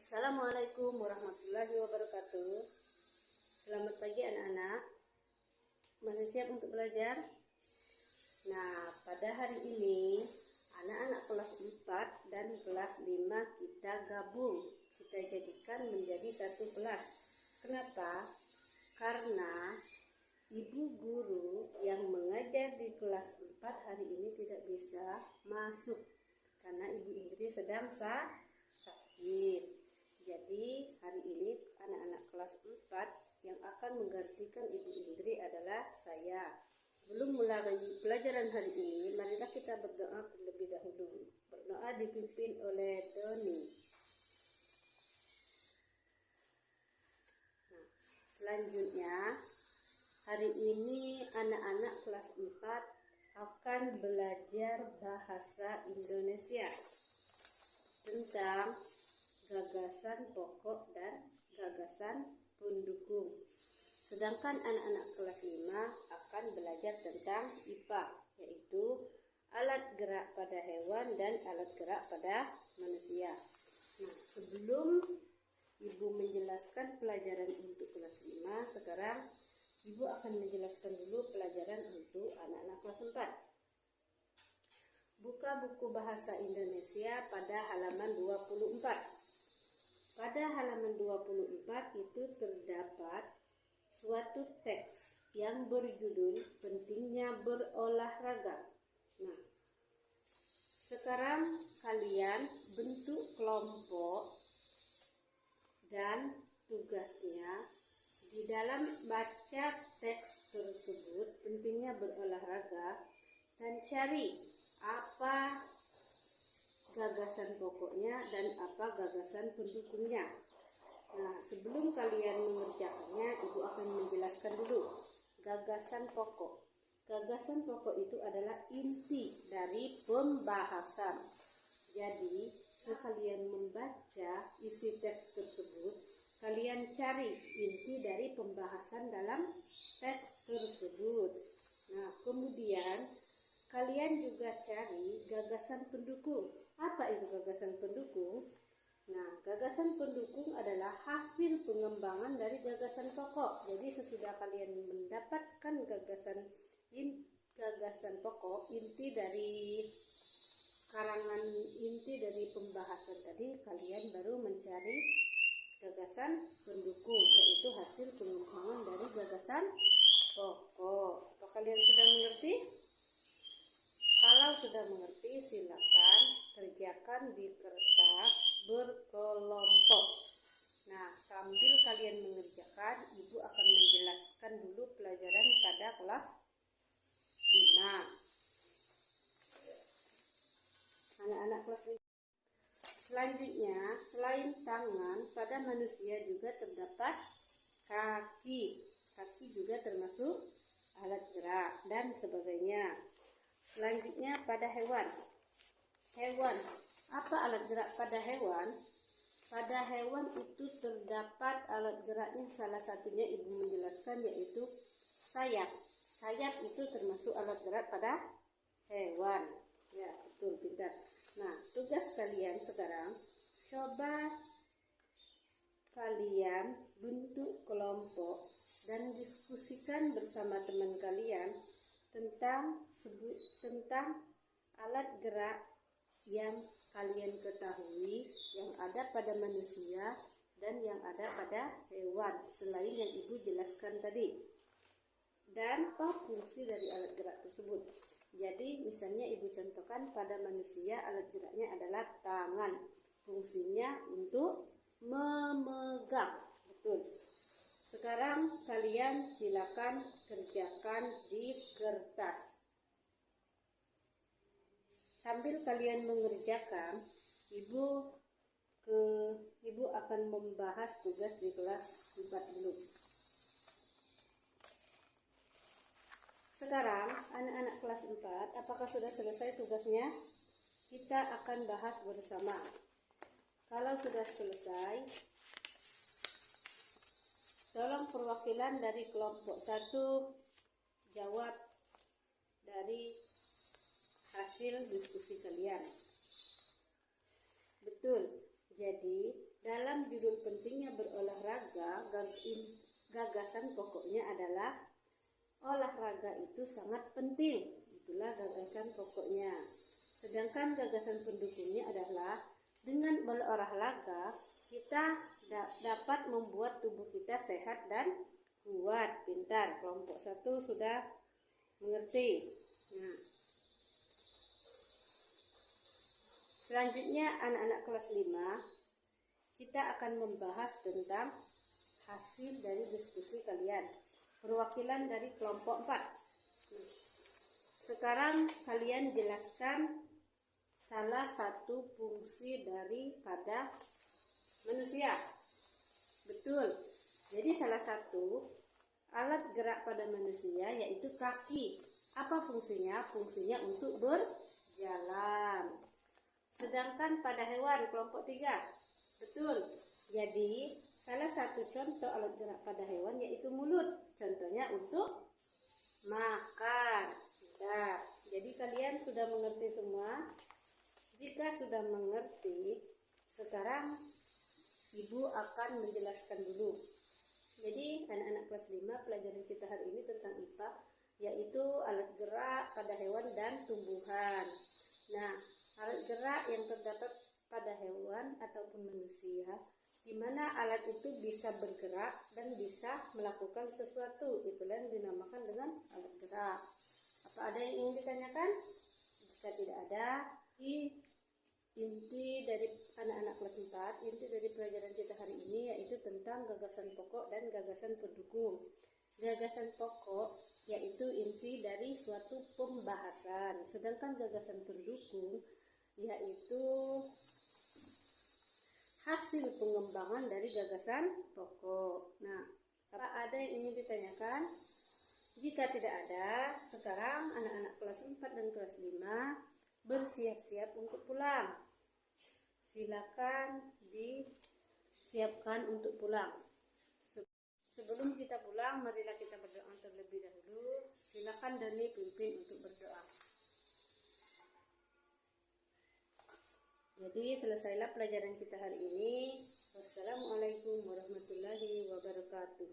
Assalamualaikum warahmatullahi wabarakatuh. Selamat pagi anak-anak. Masih siap untuk belajar? Nah, pada hari ini anak-anak kelas 4 dan kelas 5 kita gabung. Kita jadikan menjadi satu kelas. Kenapa? Karena ibu guru yang mengajar di kelas 4 hari ini tidak bisa masuk karena Ibu Indri sedang sakit. Jadi hari ini anak-anak kelas 4 yang akan menggantikan Ibu Indri adalah saya. Belum mulai pelajaran hari ini, marilah kita berdoa terlebih dahulu. Berdoa dipimpin oleh Doni. Nah, selanjutnya hari ini anak-anak kelas 4 akan belajar bahasa Indonesia tentang gagasan pokok dan gagasan pendukung. Sedangkan anak-anak kelas 5 akan belajar tentang IPA, yaitu alat gerak pada hewan dan alat gerak pada manusia. Nah, sebelum Ibu menjelaskan pelajaran untuk kelas 5, sekarang Ibu akan menjelaskan dulu pelajaran untuk anak-anak kelas 4. Buka buku bahasa Indonesia pada halaman 24. Pada halaman 24 itu terdapat suatu teks yang berjudul pentingnya berolahraga. Nah, sekarang kalian bentuk kelompok dan tugasnya di dalam baca teks tersebut pentingnya berolahraga dan cari apa gagasan pokoknya dan apa gagasan pendukungnya. Nah, sebelum kalian mengerjakannya, Ibu akan menjelaskan dulu gagasan pokok. Gagasan pokok itu adalah inti dari pembahasan. Jadi, sekalian membaca isi teks tersebut, kalian cari inti dari pembahasan dalam teks tersebut. Nah, kemudian kalian juga cari gagasan pendukung. Apa itu gagasan pendukung? Nah, gagasan pendukung adalah hasil pengembangan dari gagasan pokok. Jadi sesudah kalian mendapatkan gagasan pokok, inti dari karangan inti dari pembahasan tadi, kalian baru mencari gagasan pendukung, yaitu hasil pengembangan dari gagasan pokok. Apa kalian sudah mengerti? Kalau sudah mengerti, silakan kerjakan di kertas berkelompok. Nah, sambil kalian mengerjakan, Ibu akan menjelaskan dulu pelajaran pada kelas 5. Anak-anak kelas 5. Selanjutnya, selain tangan, pada manusia juga terdapat kaki. Kaki juga termasuk alat gerak dan sebagainya. Selanjutnya pada hewan. Apa alat gerak pada hewan? Pada hewan itu terdapat alat geraknya, salah satunya Ibu menjelaskan, yaitu sayap. Sayap itu termasuk alat gerak pada hewan. Ya, betul, pintar. Nah, tugas kalian sekarang, coba kalian bentuk kelompok dan diskusikan bersama teman kalian tentang alat gerak yang kalian ketahui yang ada pada manusia dan yang ada pada hewan selain yang Ibu jelaskan tadi, dan apa fungsi dari alat gerak tersebut. Jadi misalnya Ibu contohkan, pada manusia alat geraknya adalah tangan, fungsinya untuk memegang. Betul. Sekarang kalian silakan kerjakan di kertas. Sambil kalian mengerjakan, Ibu akan membahas tugas di kelas 4 dulu. Sekarang anak-anak kelas 4, apakah sudah selesai tugasnya? Kita akan bahas bersama. Kalau sudah selesai, tolong perwakilan dari kelompok 1 jawab dari hasil diskusi kalian. Betul. Jadi Dalam judul pentingnya berolahraga, gagasan pokoknya adalah olahraga itu sangat penting. Itulah gagasan pokoknya. Sedangkan gagasan pendukungnya adalah dengan berolahraga kita dapat membuat tubuh kita sehat dan kuat. Pintar, kelompok 1 sudah mengerti. Nah, selanjutnya anak-anak kelas 5 kita akan membahas tentang hasil dari diskusi kalian. Perwakilan dari kelompok 4. Sekarang kalian jelaskan salah satu fungsi daripada manusia. Betul. Jadi salah satu alat gerak pada manusia yaitu kaki. Apa fungsinya? Fungsinya untuk berjalan. Sedangkan pada hewan kelompok 3. Betul. Jadi salah satu contoh alat gerak pada hewan yaitu mulut. Contohnya untuk makan. Nah, jadi kalian sudah mengerti semua? Jika sudah mengerti, sekarang Ibu akan menjelaskan dulu. Jadi anak-anak kelas 5 pelajaran kita hari ini tentang IPA, yaitu alat gerak pada hewan dan tumbuhan. Nah, alat gerak yang terdapat pada hewan ataupun manusia, di mana alat itu bisa bergerak dan bisa melakukan sesuatu, itulah yang dinamakan dengan alat gerak. Apa ada yang ingin ditanyakan? Jika tidak ada, inti dari anak-anak kelas 4, inti dari pelajaran kita hari ini yaitu tentang gagasan pokok dan gagasan pendukung. Gagasan pokok yaitu inti dari suatu pembahasan, sedangkan gagasan pendukung yaitu hasil pengembangan dari gagasan pokok. Nah, apa ada yang ingin ditanyakan? Jika tidak ada, sekarang anak-anak kelas 4 dan kelas 5 bersiap-siap untuk pulang. Silakan disiapkan untuk pulang. Sebelum kita pulang, marilah kita berdoa terlebih dahulu. Silakan Dani pimpin untuk berdoa. Jadi selesailah pelajaran kita hari ini. Wassalamualaikum warahmatullahi wabarakatuh.